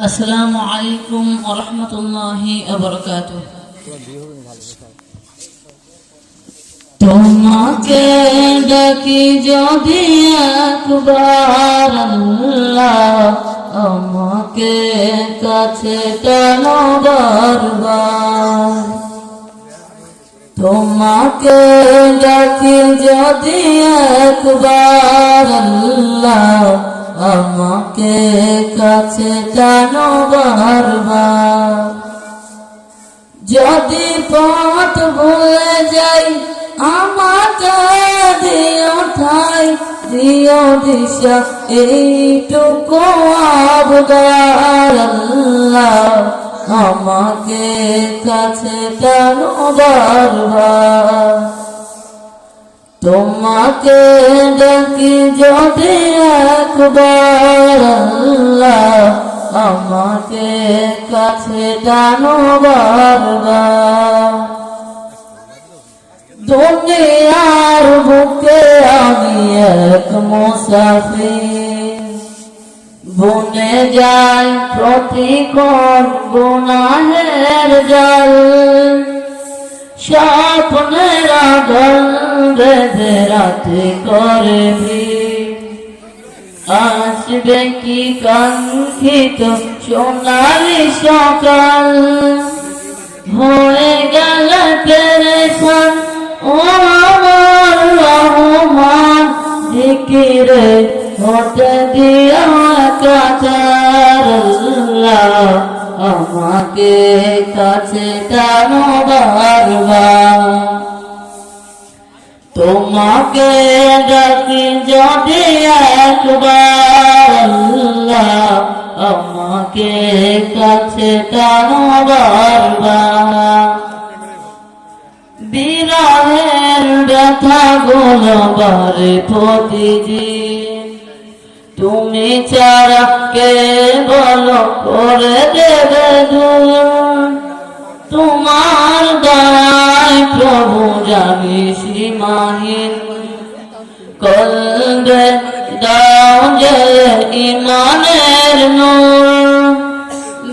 আসসালামু আলাইকুম ওয়া রাহমাতুল্লাহি ওয়া বারাকাতুহু। তোমাকে ডাকি যদি একবার আল্লাহ, আমাকে কাছে টানো বারবার। তোমাকে ডাকি যদি একবার আল্লাহ, আমাকে কাছে টানো বারবার। যদি পথ ভুলে যাই আমাকে দিও ঠাই, দিও দিশা এইটুকু আবদার আল্লাহ, আমাকে কাছে টানো বারবার। তোমাকে ডাকি যদি একবার আল্লাহ, আমাকে কাছে টানো বারবার। দুনিয়ার বুকে আমি এক মুসাফির, বনে যাই প্রতিক্ষণ গুনাহের জাল। স্বপ্নের আগুন বেঁধে রাতে করে ভিড়, আসবে কি কাঙ্ক্ষিত সোনালি সকাল। হয়ে গেল পেরেশান ও আমার রহমান, জিকিরে হতে দিও একাকার আল্লাহ, আমাকে কাছে টানো বারবার। তোমাকে ডাকি যদি একবার আল্লাহ, আমাকে কাছে টানো বারবার। বিরহের ব্যথা গুলো বারে প্রতিদিন, তুমি ছাড়া কে বলো করে দেবে দূর। তোমার দয়ায় প্রভু জানি সীমাহীন, কলবে দাও যে ইমানের নূর।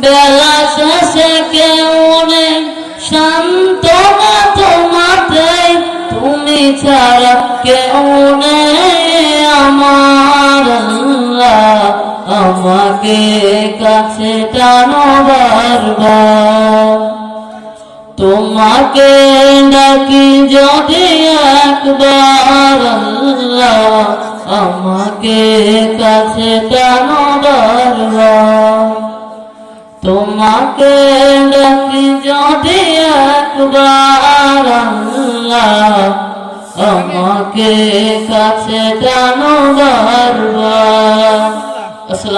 বেলা শেষে কেউ নেই সান্ত্বনা তোমাতে, তুমি ছাড়া কেউ নেই আমার আল্লাহ, আমাকে কাছে টানো বারবার। তোমাকে ডাকি যদি একবার আল্লাহ, আমাকে কাছে টানো বারবার। তোমাকে ডাকি যদি একবার আল্লাহ, আমাকে কাছে টানো বারবার। আসসালাম।